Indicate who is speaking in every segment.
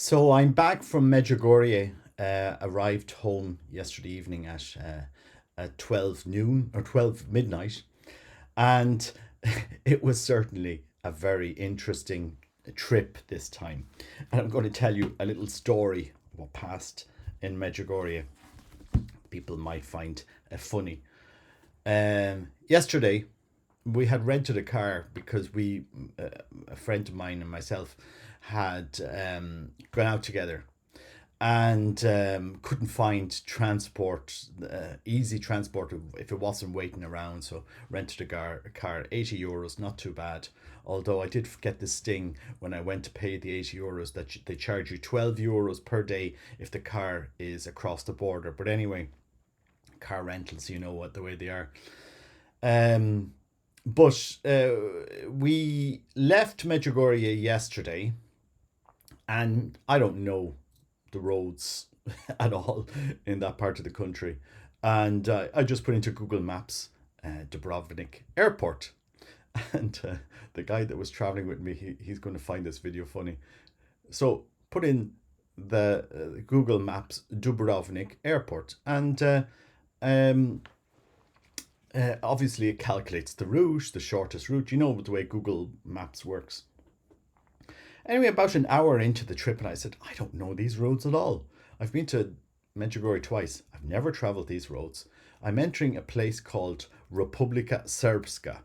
Speaker 1: So I'm back from Medjugorje. Arrived home yesterday evening at 12 noon or 12 midnight, and it was certainly a very interesting trip this time. And I'm going to tell you a little story of what passed in Medjugorje. People might find funny. Yesterday, we had rented a car because a friend of mine and myself, had gone out together and couldn't find transport, easy transport if it wasn't waiting around. So rented a car, €80, not too bad. Although I did get the sting when I went to pay the €80 that they charge you €12 per day if the car is across the border. But anyway, car rentals, you know what the way they are. Um, but we left Medjugorje yesterday, and I don't know the roads at all in that part of the country. And I just put into Google Maps Dubrovnik Airport. And the guy that was traveling with me, he's going to find this video funny. So put in the Google Maps Dubrovnik Airport, and um, obviously it calculates the route, the shortest route. You know the way Google Maps works. Anyway, about an hour into the trip, and I said, I don't know these roads at all. I've been to Medjugorje twice. I've never traveled these roads. I'm entering a place called Republika Srpska.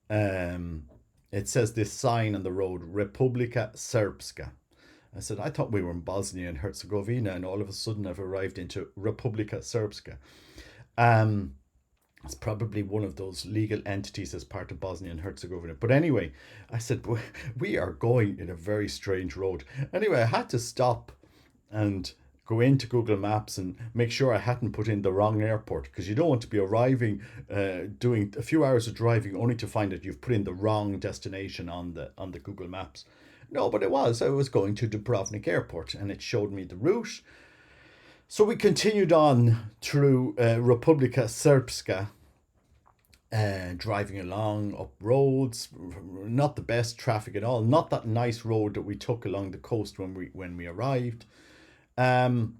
Speaker 1: Um, it says this sign on the road, Republika Srpska. I said, I thought we were in Bosnia and Herzegovina, and all of a sudden I've arrived into Republika Srpska. Um, it's probably one of those legal entities as part of Bosnia and Herzegovina. But anyway, I said, we are going in a very strange road. Anyway, I had to stop and go into Google Maps and make sure I hadn't put in the wrong airport, because you don't want to be arriving, doing a few hours of driving only to find that you've put in the wrong destination on the Google Maps. No, but it was. I was going to Dubrovnik Airport, and it showed me the route. So we continued on through Republika Srpska, driving along up roads, not the best traffic at all, not that nice road that we took along the coast when we arrived. Um,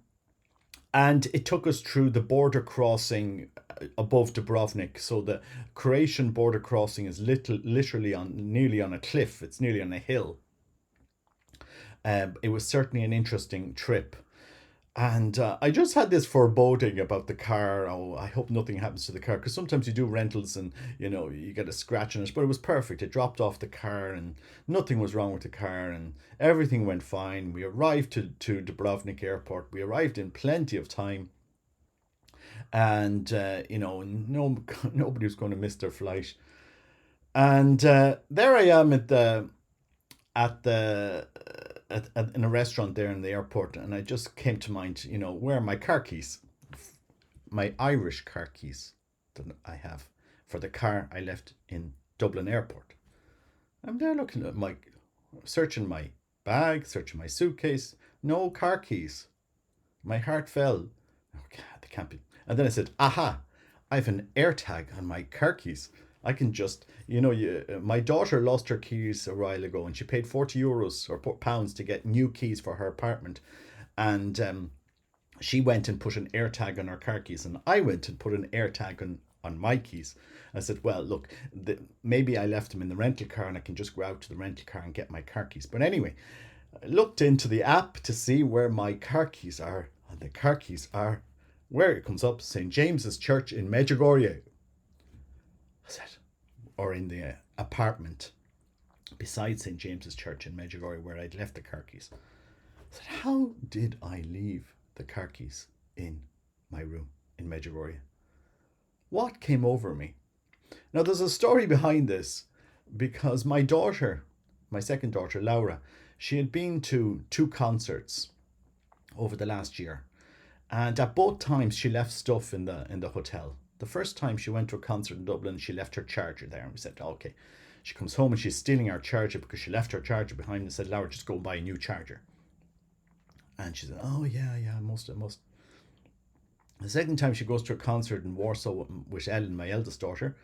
Speaker 1: and it took us through the border crossing above Dubrovnik. So the Croatian border crossing is literally on nearly on a cliff. It's nearly on a hill. It was certainly an interesting trip. And I just had this foreboding about the car. Oh, I hope nothing happens to the car. Because sometimes you do rentals and, you get a scratch on it. But it was perfect. It dropped off the car and nothing was wrong with the car. And everything went fine. We arrived to Dubrovnik Airport. We arrived in plenty of time. And, no, nobody was going to miss their flight. And there I am at the in a restaurant there in the airport, and I just came to mind, where are my car keys, my Irish car keys that I have for the car I left in Dublin Airport. I'm there looking at searching my bag, searching my suitcase, no car keys. My heart fell. Okay, they can't be. And then I said, aha, I have an AirTag on my car keys. I can just, my daughter lost her keys a while ago, and she paid €40 or pounds to get new keys for her apartment. And she went and put an AirTag on her car keys, and I went and put an AirTag on my keys. I said, well, look, maybe I left them in the rental car and I can just go out to the rental car and get my car keys. But anyway, I looked into the app to see where my car keys are, and the car keys are where it comes up, St. James's Church in Medjugorje. I said, or in the apartment beside St. James's Church in Medjugorje where I'd left the car keys. I said, how did I leave the car keys in my room in Medjugorje? What came over me? Now, there's a story behind this, because my daughter, my second daughter, Laura, she had been to two concerts over the last year. And at both times, she left stuff in the hotel. The first time she went to a concert in Dublin, she left her charger there. And we said, okay. She comes home and she's stealing our charger because she left her charger behind, and said, Laura, just go and buy a new charger. And she said, oh, yeah, I must. The second time she goes to a concert in Warsaw with Ellen, my eldest daughter,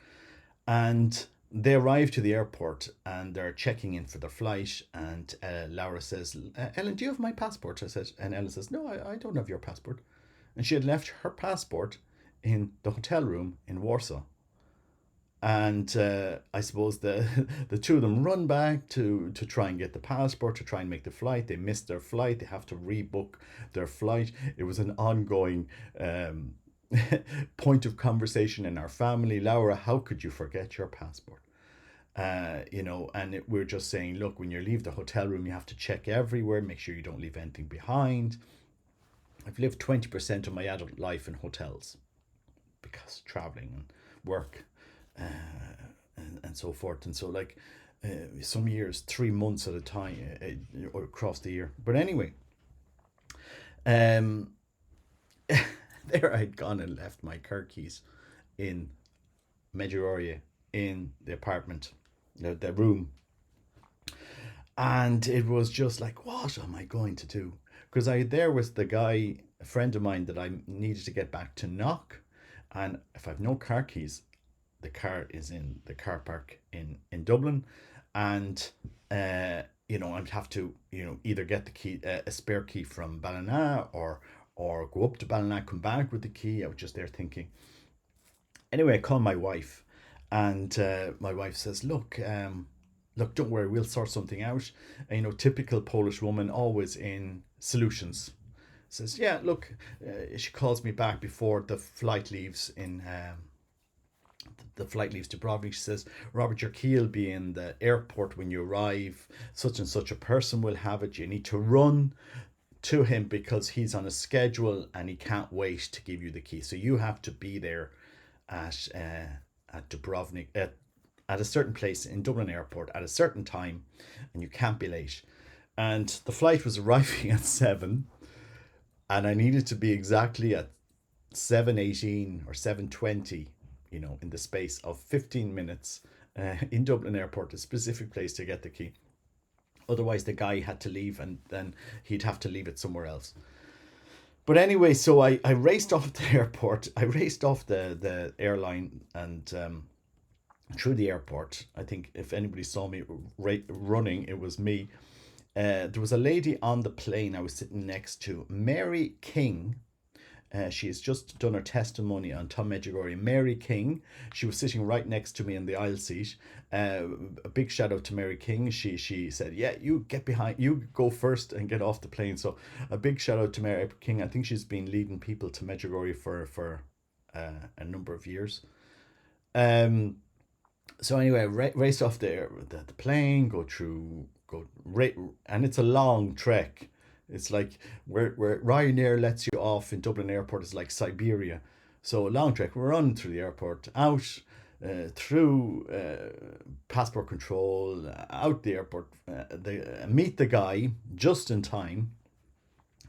Speaker 1: and they arrive to the airport and they're checking in for their flight. And Laura says, Ellen, do you have my passport? I said, and Ellen says, no, I don't have your passport. And she had left her passport in the hotel room in Warsaw. And I suppose the the two of them run back to try and get the passport, to try and make the flight. They miss their flight. They have to rebook their flight. It was an ongoing point of conversation in our family. Laura, how could you forget your passport? And we're just saying, look, when you leave the hotel room, you have to check everywhere, make sure you don't leave anything behind. I've lived 20% of my adult life in hotels because traveling and work and so forth. And so, like, some years, 3 months at a time, or across the year. But anyway, um, there I'd gone and left my car keys in Medjugorje in the apartment, the room. And it was just like, what am I going to do? Because there was the guy, a friend of mine, that I needed to get back to knock. And if I've no car keys, the car is in the car park in Dublin. And, I'd have to, either get the key, a spare key from Ballina, or go up to Ballina, come back with the key. I was just there thinking. Anyway, I called my wife, and my wife says, look, don't worry, we'll sort something out. And, typical Polish woman, always in solutions. Says, yeah, look, she calls me back before the flight leaves to Dubrovnik. She says, Robert, your key will be in the airport when you arrive. Such and such a person will have it. You need to run to him because he's on a schedule and he can't wait to give you the key. So you have to be there at Dubrovnik, at a certain place in Dublin Airport at a certain time, and you can't be late. And the flight was arriving at 7, and I needed to be exactly at 7:18 or 7:20, in the space of 15 minutes in Dublin Airport, a specific place to get the key. Otherwise, the guy had to leave, and then he'd have to leave it somewhere else. But anyway, so I raced off the airport. I raced off the airline and through the airport. I think if anybody saw me running, it was me. There was a lady on the plane I was sitting next to, Mary King. She has just done her testimony on Tom Medjugorje. Mary King, she was sitting right next to me in the aisle seat. A big shout out to Mary King. She said, yeah, you get behind, you go first and get off the plane. So a big shout out to Mary King. I think she's been leading people to Medjugorje for a number of years. So anyway, race off the plane, and it's a long trek. It's like where Ryanair lets you off in Dublin Airport is like Siberia. So a long trek. We're running through the airport, out through passport control, out the airport. Meet the guy just in time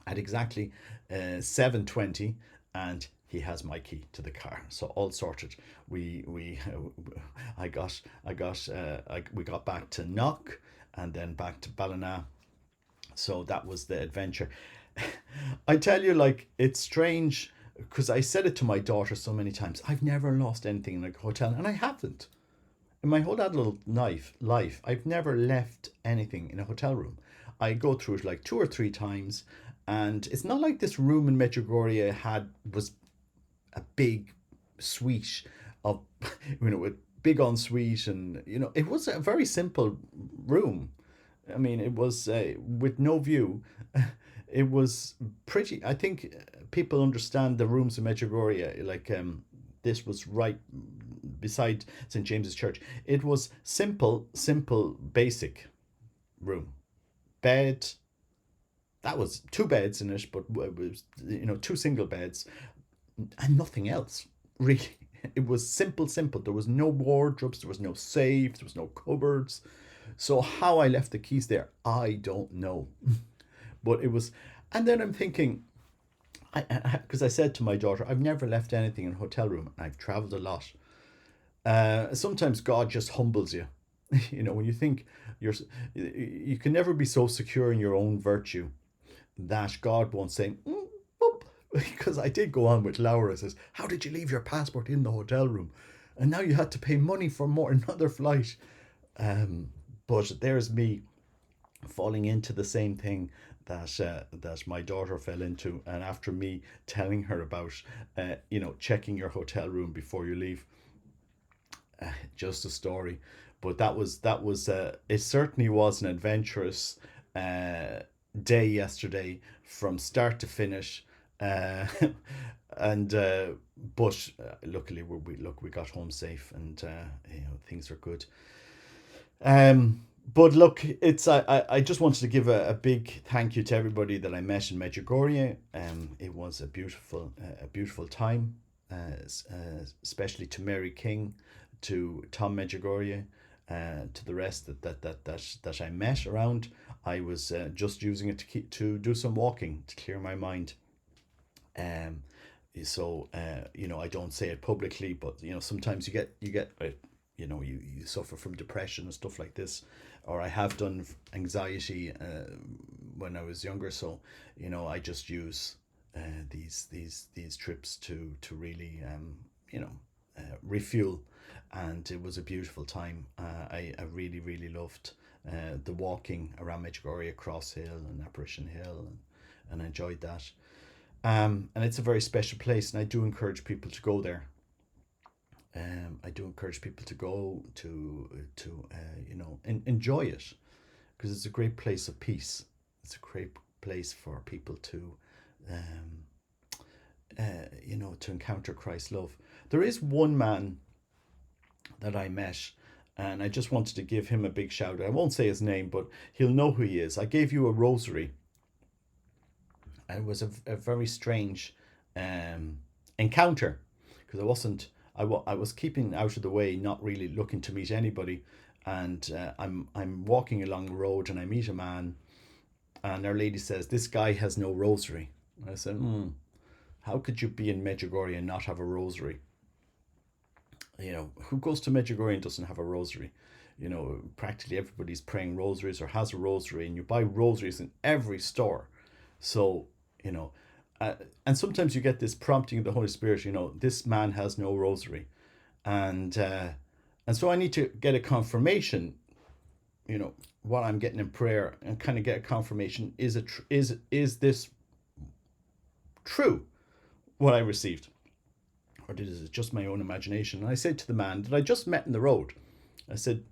Speaker 1: at exactly 7:20, and he has my key to the car. So all sorted. We I got we got back to Knock and then back to Ballina. So that was the adventure. I tell you, like, it's strange because I said it to my daughter so many times. I've never lost anything in a hotel, and I haven't. In my whole adult life, I've never left anything in a hotel room. I go through it like 2 or 3 times, and it's not like this room in Medjugorje was a big suite of, with big ensuite, and it was a very simple room. I mean, it was with no view. It was pretty. I think people understand the rooms in Medjugorje. Like this was right beside St James's Church. It was simple, basic room, bed. That was 2 beds in it, but it was 2 single beds, and nothing else really. It was simple. There was no wardrobes. There was no safe. There was no cupboards. So how I left the keys there, I don't know. But it was, and then I'm thinking, because I said to my daughter, I've never left anything in a hotel room, and I've traveled a lot. Sometimes God just humbles you. When you think you can never be so secure in your own virtue that God won't say, boop. Because I did go on with Laura. Says, how did you leave your passport in the hotel room? and now you had to pay money for more another flight. Um, but there's me falling into the same thing that my daughter fell into, and after me telling her about checking your hotel room before you leave, just a story. But that was it certainly was an adventurous uh, day yesterday from start to finish. Uh, and but luckily we got home safe, and things are good. But look, it's I just wanted to give a big thank you to everybody that I met in Medjugorje. It was a beautiful time, especially to Mary King, to Tom Medjugorje, to the rest that I met around. I was just using it to do some walking to clear my mind. Um, I don't say it publicly, but sometimes you suffer from depression and stuff like this, or I have done anxiety when I was younger. So I just use these trips to really refuel, and it was a beautiful time. I really really loved the walking around Medjugorje, Cross Hill and Apparition Hill, and I enjoyed that. And it's a very special place, and I do encourage people to go there. I do encourage people to go to enjoy it, because it's a great place of peace. It's a great place for people to, um, to encounter Christ's love. There is one man that I met, and I just wanted to give him a big shout out. I won't say his name, but he'll know who he is. I gave you a rosary, and it was a very strange encounter, because I was keeping out of the way, not really looking to meet anybody, and I'm walking along the road, and I meet a man, and Our Lady says, "This guy has no rosary." And I said, "How could you be in Medjugorje and not have a rosary? Who goes to Medjugorje and doesn't have a rosary? Practically everybody's praying rosaries or has a rosary, and you buy rosaries in every store. So, you know, uh, and sometimes you get this prompting of the Holy Spirit. This man has no rosary, and uh, and so I need to get a confirmation. What I'm getting in prayer, and kind of get a confirmation: is this true? What I received, or is it just my own imagination? And I said to the man that I just met in the road, I said,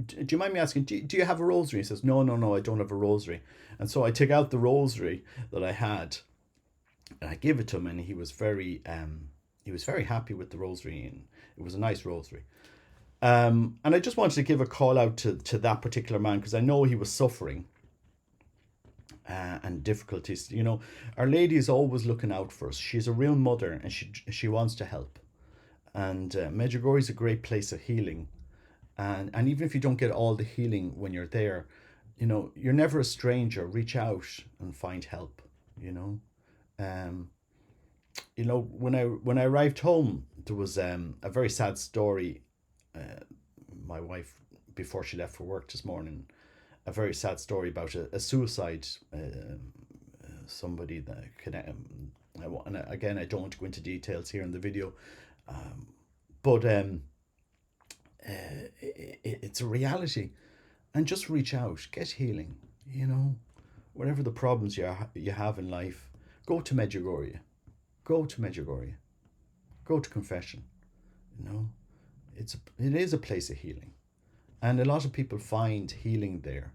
Speaker 1: "Do you mind me asking? Do you have a rosary?" He says, "No, no, no, I don't have a rosary." And so I took out the rosary that I had, and I gave it to him, and he was very happy with the rosary, and it was a nice rosary. And I just wanted to give a call out to that particular man, because I know he was suffering and difficulties. Our Lady is always looking out for us. She's a real mother, and she wants to help. And Medjugorje is a great place of healing. And even if you don't get all the healing when you're there, you're never a stranger. Reach out and find help. You know, um, when I arrived home, there was a very sad story. My wife, before she left for work this morning, a very sad story about a suicide. Somebody that could. And again, I don't want to go into details here in the video, but it's a reality, and just reach out, get healing. Whatever the problems you have in life, go to Medjugorje, go to Medjugorje, go to confession. You know, it is a place of healing, and a lot of people find healing there.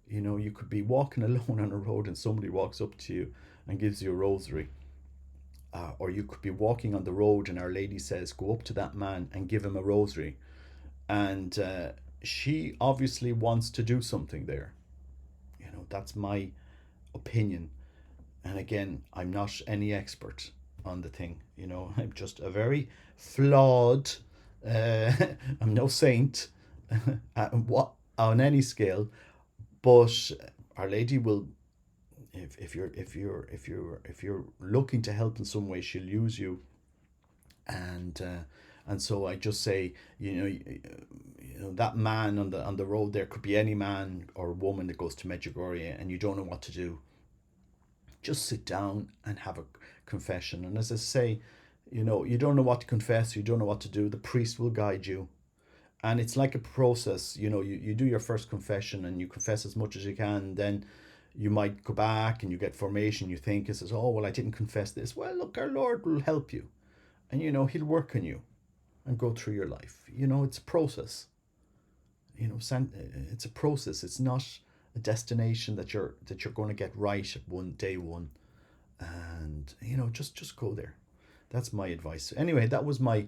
Speaker 1: You could be walking alone on a road, and somebody walks up to you and gives you a rosary. Or you could be walking on the road, and Our Lady says, "Go up to that man and give him a rosary." And she obviously wants to do something there. That's my opinion. And again, I'm not any expert on the thing. I'm just a very flawed. Uh, I'm no saint, what on any scale, but Our Lady will. If you're looking to help in some way, she'll use you. And so I just say, that man on the road there could be any man or woman that goes to Medjugorje, and you don't know what to do. Just sit down and have a confession. And as I say, You know, you don't know what to confess, you don't know what to do. The priest will guide you. And it's like a process. You know, you do your first confession and you confess as much as you can. Then you might go back and you get formation. You think it says, oh, well, I didn't confess this. Well, look, our Lord will help you. And, you know, He'll work on you and go through your life. You know, it's a process. You know, it's a process. It's not a destination that you're going to get right at one day one. And, you know, just go there. That's my advice. Anyway, that was my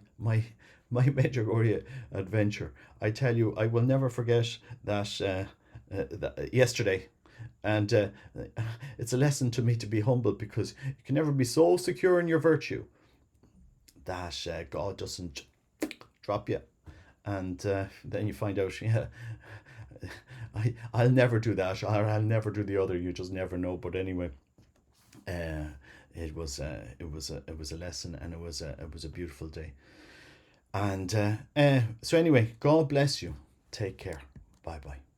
Speaker 1: Medjugorje adventure. I tell you, I will never forget that yesterday, and it's a lesson to me to be humble, because you can never be so secure in your virtue that God doesn't drop you, and then you find out, yeah, I'll never do that, or I'll never do the other. You just never know. But anyway, uh, it was a lesson, and it was a beautiful day. And so anyway, God bless you. Take care. Bye bye.